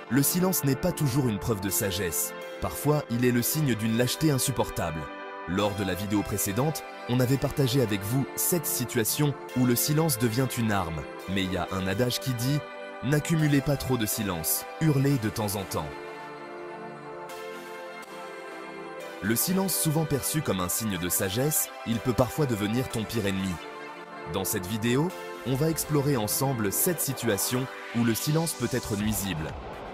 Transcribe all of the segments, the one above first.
Le silence n'est pas toujours une preuve de sagesse. Parfois, il est le signe d'une lâcheté insupportable. Lors de la vidéo précédente, on avait partagé avec vous 7 situations où le silence devient une arme. Mais il y a un adage qui dit « N'accumulez pas trop de silence, hurlez de temps en temps ». Le silence, souvent perçu comme un signe de sagesse, il peut parfois devenir ton pire ennemi. Dans cette vidéo, on va explorer ensemble 7 situations où le silence peut être nuisible.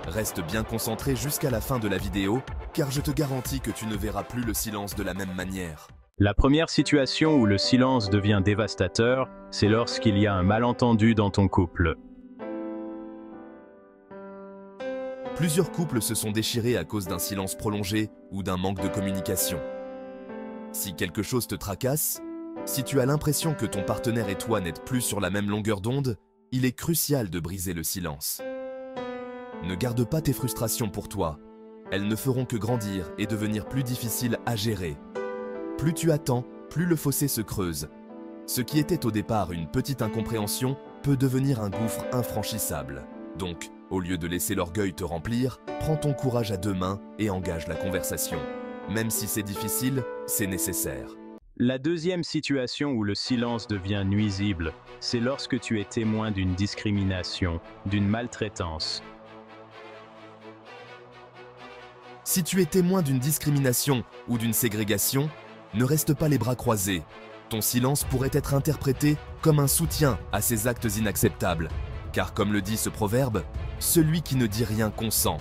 Reste bien concentré jusqu'à la fin de la vidéo, car je te garantis que tu ne verras plus le silence de la même manière. La première situation où le silence devient dévastateur, c'est lorsqu'il y a un malentendu dans ton couple. Plusieurs couples se sont déchirés à cause d'un silence prolongé ou d'un manque de communication. Si quelque chose te tracasse, si tu as l'impression que ton partenaire et toi n'êtes plus sur la même longueur d'onde, il est crucial de briser le silence. Ne garde pas tes frustrations pour toi. Elles ne feront que grandir et devenir plus difficiles à gérer. Plus tu attends, plus le fossé se creuse. Ce qui était au départ une petite incompréhension peut devenir un gouffre infranchissable. Donc, au lieu de laisser l'orgueil te remplir, prends ton courage à 2 mains et engage la conversation. Même si c'est difficile, c'est nécessaire. La deuxième situation où le silence devient nuisible, c'est lorsque tu es témoin d'une discrimination, d'une maltraitance. Si tu es témoin d'une discrimination ou d'une ségrégation, ne reste pas les bras croisés. Ton silence pourrait être interprété comme un soutien à ces actes inacceptables. Car comme le dit ce proverbe, celui qui ne dit rien consent.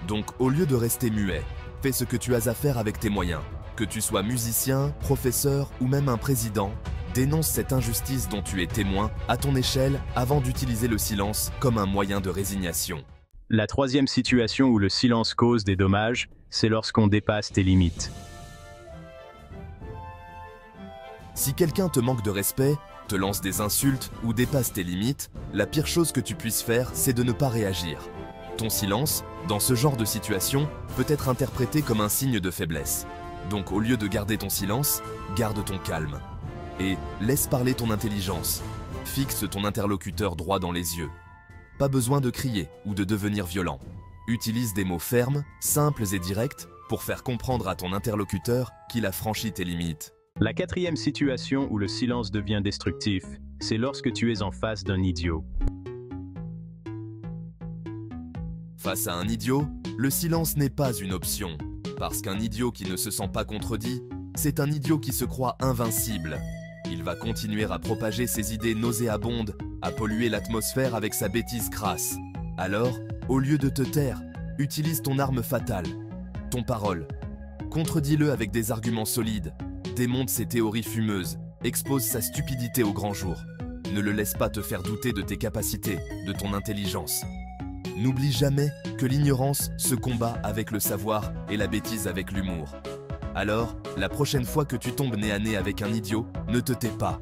Donc au lieu de rester muet, fais ce que tu as à faire avec tes moyens. Que tu sois musicien, professeur ou même un président, dénonce cette injustice dont tu es témoin à ton échelle avant d'utiliser le silence comme un moyen de résignation. La troisième situation où le silence cause des dommages, c'est lorsqu'on dépasse tes limites. Si quelqu'un te manque de respect, te lance des insultes ou dépasse tes limites, la pire chose que tu puisses faire, c'est de ne pas réagir. Ton silence, dans ce genre de situation, peut être interprété comme un signe de faiblesse. Donc au lieu de garder ton silence, garde ton calme. Et laisse parler ton intelligence. Fixe ton interlocuteur droit dans les yeux. Pas besoin de crier ou de devenir violent. Utilise des mots fermes, simples et directs pour faire comprendre à ton interlocuteur qu'il a franchi tes limites. La quatrième situation où le silence devient destructif, c'est lorsque tu es en face d'un idiot. Face à un idiot, le silence n'est pas une option. Parce qu'un idiot qui ne se sent pas contredit, c'est un idiot qui se croit invincible. Il va continuer à propager ses idées nauséabondes, à polluer l'atmosphère avec sa bêtise crasse. Alors, au lieu de te taire, utilise ton arme fatale, ton parole. Contredis-le avec des arguments solides, démonte ses théories fumeuses, expose sa stupidité au grand jour. Ne le laisse pas te faire douter de tes capacités, de ton intelligence. N'oublie jamais que l'ignorance se combat avec le savoir et la bêtise avec l'humour. Alors, la prochaine fois que tu tombes nez à nez avec un idiot, ne te tais pas.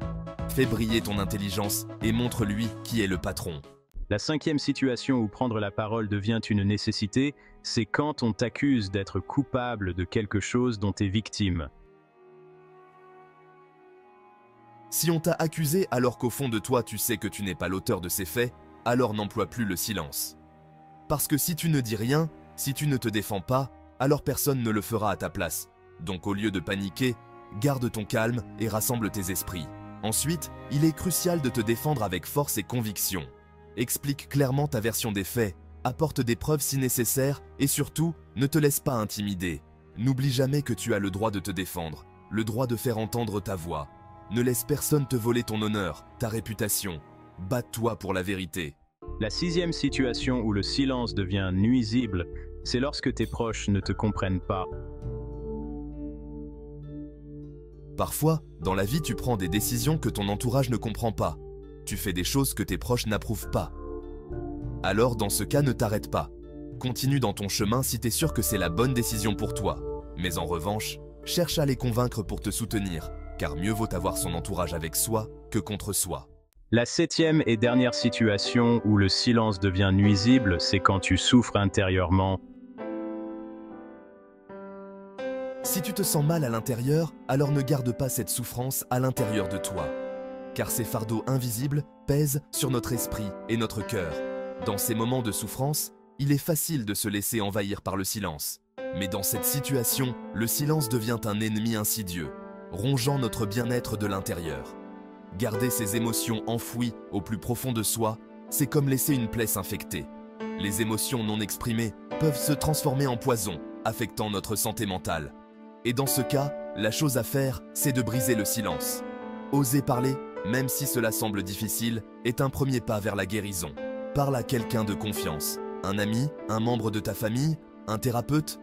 Fais briller ton intelligence et montre-lui qui est le patron. La cinquième situation où prendre la parole devient une nécessité, c'est quand on t'accuse d'être coupable de quelque chose dont tu es victime. Si on t'a accusé alors qu'au fond de toi tu sais que tu n'es pas l'auteur de ces faits, alors n'emploie plus le silence. Parce que si tu ne dis rien, si tu ne te défends pas, alors personne ne le fera à ta place. Donc au lieu de paniquer, garde ton calme et rassemble tes esprits. Ensuite, il est crucial de te défendre avec force et conviction. Explique clairement ta version des faits, apporte des preuves si nécessaire et surtout, ne te laisse pas intimider. N'oublie jamais que tu as le droit de te défendre, le droit de faire entendre ta voix. Ne laisse personne te voler ton honneur, ta réputation. Bats-toi pour la vérité. La sixième situation où le silence devient nuisible, c'est lorsque tes proches ne te comprennent pas. Parfois, dans la vie, tu prends des décisions que ton entourage ne comprend pas. Tu fais des choses que tes proches n'approuvent pas. Alors, dans ce cas, ne t'arrête pas. Continue dans ton chemin si tu es sûr que c'est la bonne décision pour toi. Mais en revanche, cherche à les convaincre pour te soutenir, car mieux vaut avoir son entourage avec soi que contre soi. La septième et dernière situation où le silence devient nuisible, c'est quand tu souffres intérieurement. Si tu te sens mal à l'intérieur, alors ne garde pas cette souffrance à l'intérieur de toi. Car ces fardeaux invisibles pèsent sur notre esprit et notre cœur. Dans ces moments de souffrance, il est facile de se laisser envahir par le silence. Mais dans cette situation, le silence devient un ennemi insidieux, rongeant notre bien-être de l'intérieur. Garder ses émotions enfouies au plus profond de soi, c'est comme laisser une plaie s'infecter. Les émotions non exprimées peuvent se transformer en poison, affectant notre santé mentale. Et dans ce cas, la chose à faire, c'est de briser le silence. Oser parler, même si cela semble difficile, est un premier pas vers la guérison. Parle à quelqu'un de confiance, un ami, un membre de ta famille, un thérapeute.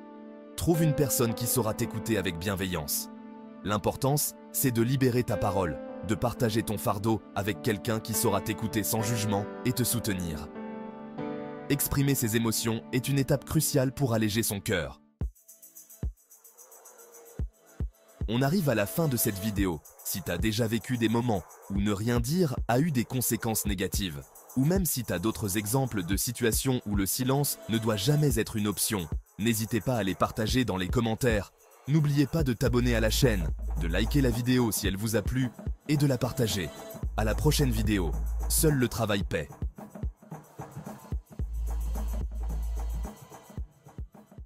Trouve une personne qui saura t'écouter avec bienveillance. L'importance, c'est de libérer ta parole, de partager ton fardeau avec quelqu'un qui saura t'écouter sans jugement et te soutenir. Exprimer ses émotions est une étape cruciale pour alléger son cœur. On arrive à la fin de cette vidéo. Si tu as déjà vécu des moments où ne rien dire a eu des conséquences négatives, ou même si tu as d'autres exemples de situations où le silence ne doit jamais être une option, n'hésitez pas à les partager dans les commentaires. N'oubliez pas de t'abonner à la chaîne, de liker la vidéo si elle vous a plu et de la partager. À la prochaine vidéo. Seul le travail paie.